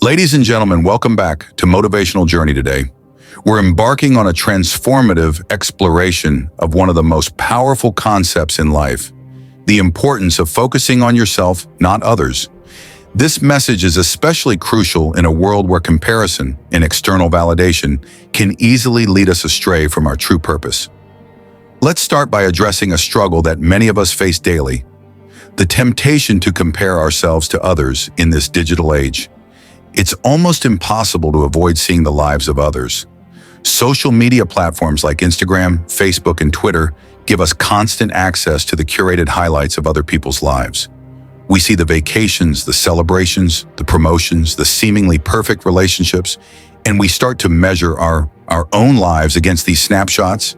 Ladies and gentlemen, welcome back to Motivational Journey today. We're embarking on a transformative exploration of one of the most powerful concepts in life, the importance of focusing on yourself, not others. This message is especially crucial in a world where comparison and external validation can easily lead us astray from our true purpose. Let's start by addressing a struggle that many of us face daily: the temptation to compare ourselves to others in this digital age. It's almost impossible to avoid seeing the lives of others. Social media platforms like Instagram, Facebook, and Twitter give us constant access to the curated highlights of other people's lives. We see the vacations, the celebrations, the promotions, the seemingly perfect relationships, and we start to measure our own lives against these snapshots.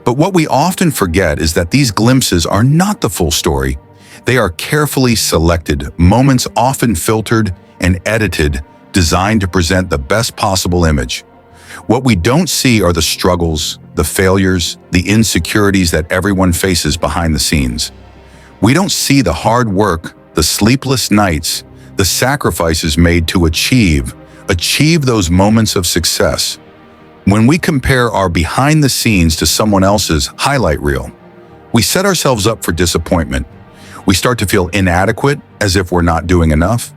But what we often forget is that these glimpses are not the full story. They are carefully selected, moments often filtered and edited, designed to present the best possible image. What we don't see are the struggles, the failures, the insecurities that everyone faces behind the scenes. We don't see the hard work, the sleepless nights, the sacrifices made to achieve those moments of success. When we compare our behind the scenes to someone else's highlight reel, we set ourselves up for disappointment. We start to feel inadequate, as if we're not doing enough,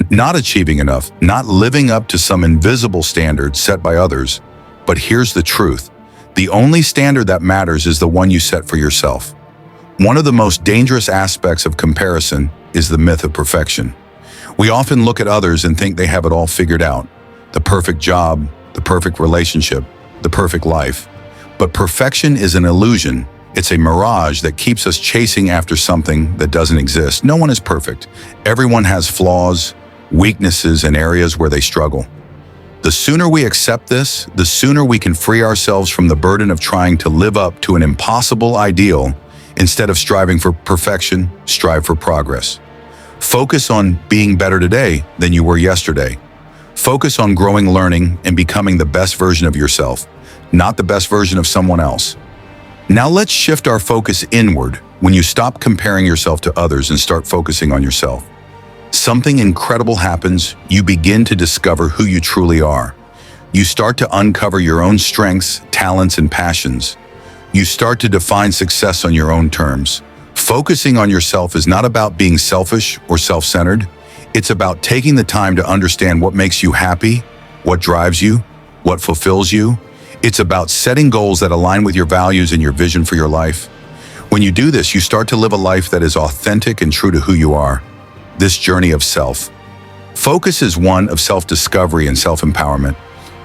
not achieving enough, not living up to some invisible standard set by others. But here's the truth: the only standard that matters is the one you set for yourself. One of the most dangerous aspects of comparison is the myth of perfection. We often look at others and think they have it all figured out: the perfect job, the perfect relationship, the perfect life. But perfection is an illusion. It's a mirage that keeps us chasing after something that doesn't exist. No one is perfect. Everyone has flaws, weaknesses, and areas where they struggle. The sooner we accept this, the sooner we can free ourselves from the burden of trying to live up to an impossible ideal. Instead of striving for perfection, strive for progress. Focus on being better today than you were yesterday. Focus on growing, learning, and becoming the best version of yourself, not the best version of someone else. Now let's shift our focus inward. When you stop comparing yourself to others and start focusing on yourself, something incredible happens. You begin to discover who you truly are. You start to uncover your own strengths, talents, and passions. You start to define success on your own terms. Focusing on yourself is not about being selfish or self-centered. It's about taking the time to understand what makes you happy, what drives you, what fulfills you. It's about setting goals that align with your values and your vision for your life. When you do this, you start to live a life that is authentic and true to who you are. This journey of self. Focus is one of self-discovery and self-empowerment.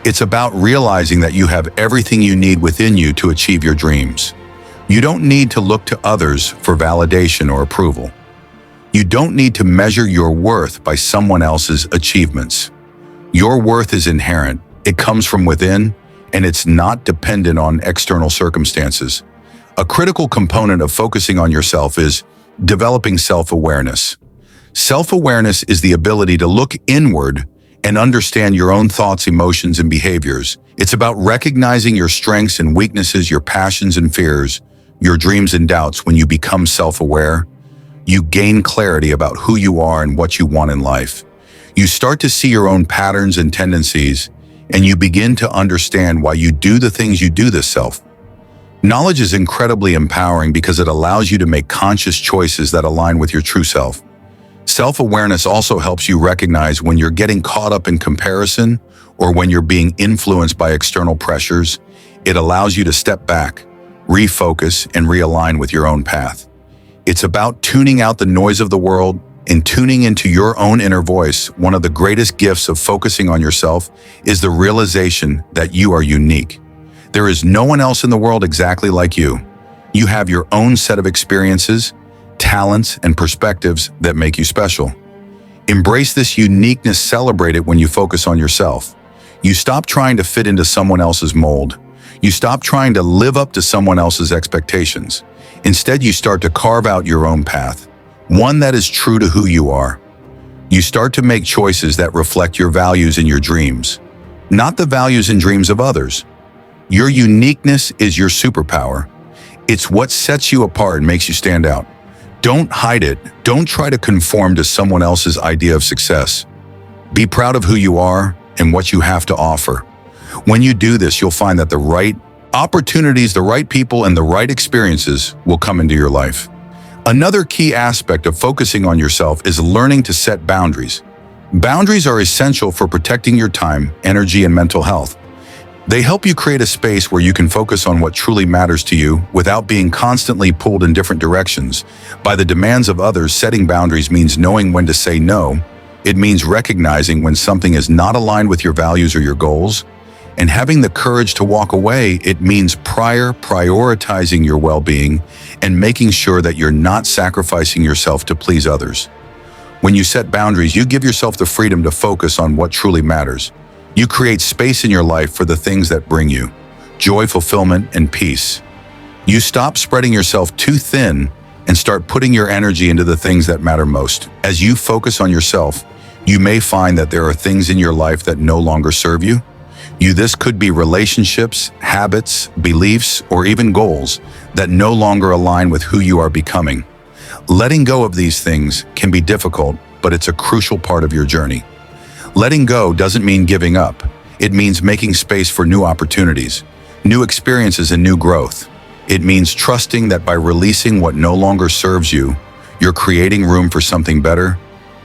It's about realizing that you have everything you need within you to achieve your dreams. You don't need to look to others for validation or approval. You don't need to measure your worth by someone else's achievements. Your worth is inherent. It comes from within, and it's not dependent on external circumstances. A critical component of focusing on yourself is developing self-awareness. Self-awareness is the ability to look inward and understand your own thoughts, emotions, and behaviors. It's about recognizing your strengths and weaknesses, your passions and fears, your dreams and doubts. When you become self-aware, you gain clarity about who you are and what you want in life. You start to see your own patterns and tendencies, and you begin to understand why you do the things you do. This self-knowledge is incredibly empowering because it allows you to make conscious choices that align with your true self. Self-awareness also helps you recognize when you're getting caught up in comparison or when you're being influenced by external pressures. It allows you to step back, refocus, and realign with your own path. It's about tuning out the noise of the world and tuning into your own inner voice. One of the greatest gifts of focusing on yourself is the realization that you are unique. There is no one else in the world exactly like you. You have your own set of experiences, talents, and perspectives that make you special. Embrace this uniqueness, celebrate it. When you focus on yourself, you stop trying to fit into someone else's mold. You stop trying to live up to someone else's expectations. Instead, you start to carve out your own path, one that is true to who you are. You start to make choices that reflect your values and your dreams, not the values and dreams of others. Your uniqueness is your superpower. It's what sets you apart and makes you stand out. Don't hide it. Don't try to conform to someone else's idea of success. Be proud of who you are and what you have to offer. When you do this, you'll find that the right opportunities, the right people, and the right experiences will come into your life. Another key aspect of focusing on yourself is learning to set boundaries. Boundaries are essential for protecting your time, energy, and mental health. They help you create a space where you can focus on what truly matters to you without being constantly pulled in different directions by the demands of others. Setting boundaries means knowing when to say no. It means recognizing when something is not aligned with your values or your goals. And having the courage to walk away, it means prioritizing your well-being and making sure that you're not sacrificing yourself to please others. When you set boundaries, you give yourself the freedom to focus on what truly matters. You create space in your life for the things that bring you joy, fulfillment, and peace. You stop spreading yourself too thin and start putting your energy into the things that matter most. As you focus on yourself, you may find that there are things in your life that no longer serve you. This could be relationships, habits, beliefs, or even goals that no longer align with who you are becoming. Letting go of these things can be difficult, but it's a crucial part of your journey. Letting go doesn't mean giving up. It means making space for new opportunities, new experiences, and new growth. It means trusting that by releasing what no longer serves you, you're creating room for something better.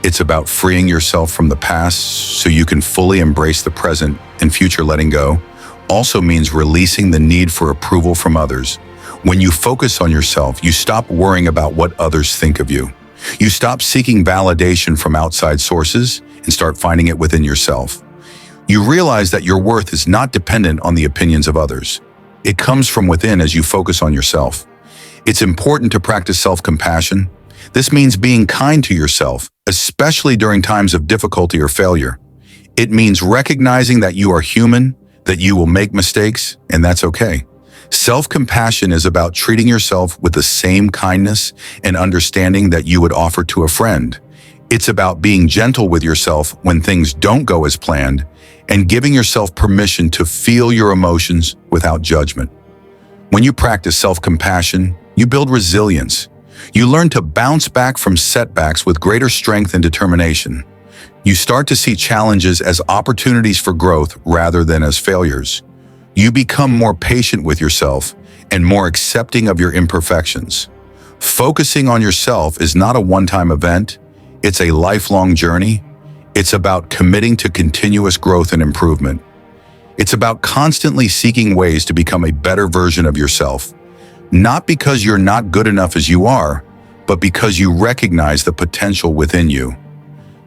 It's about freeing yourself from the past so you can fully embrace the present and future. Letting go also means releasing the need for approval from others. When you focus on yourself, you stop worrying about what others think of you. You stop seeking validation from outside sources and start finding it within yourself. You realize that your worth is not dependent on the opinions of others. It comes from within as you focus on yourself. It's important to practice self-compassion. This means being kind to yourself, especially during times of difficulty or failure. It means recognizing that you are human, that you will make mistakes, and that's okay. Self-compassion is about treating yourself with the same kindness and understanding that you would offer to a friend. It's about being gentle with yourself when things don't go as planned and giving yourself permission to feel your emotions without judgment. When you practice self-compassion, you build resilience. You learn to bounce back from setbacks with greater strength and determination. You start to see challenges as opportunities for growth rather than as failures. You become more patient with yourself and more accepting of your imperfections. Focusing on yourself is not a one-time event. It's a lifelong journey. It's about committing to continuous growth and improvement. It's about constantly seeking ways to become a better version of yourself. Not because you're not good enough as you are, but because you recognize the potential within you.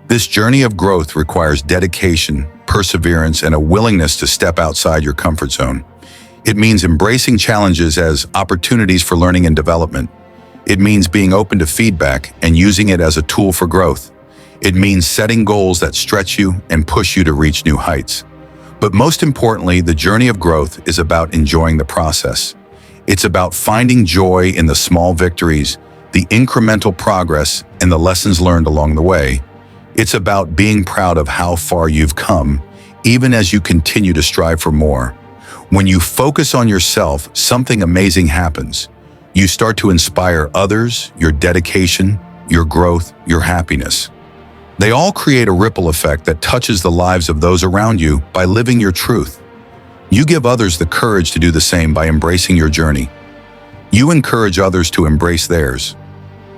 This journey of growth requires dedication, perseverance, and a willingness to step outside your comfort zone. It means embracing challenges as opportunities for learning and development. It means being open to feedback and using it as a tool for growth. It means setting goals that stretch you and push you to reach new heights. But most importantly, the journey of growth is about enjoying the process. It's about finding joy in the small victories, the incremental progress, and the lessons learned along the way. It's about being proud of how far you've come, even as you continue to strive for more. When you focus on yourself, something amazing happens. You start to inspire others, your dedication, your growth, your happiness. They all create a ripple effect that touches the lives of those around you by living your truth. You give others the courage to do the same by embracing your journey. You encourage others to embrace theirs.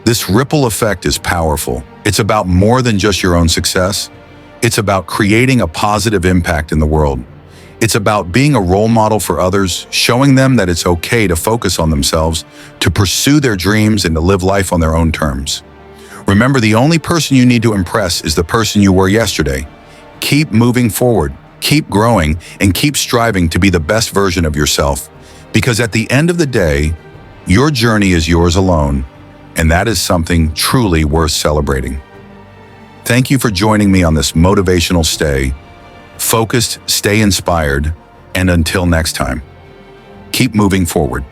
This ripple effect is powerful. It's about more than just your own success. It's about creating a positive impact in the world. It's about being a role model for others, showing them that it's okay to focus on themselves, to pursue their dreams, and to live life on their own terms. Remember, the only person you need to impress is the person you were yesterday. Keep moving forward, keep growing, and keep striving to be the best version of yourself. Because at the end of the day, your journey is yours alone, and that is something truly worth celebrating. Thank you for joining me on this motivational stay. Focused, stay inspired, and until next time, keep moving forward.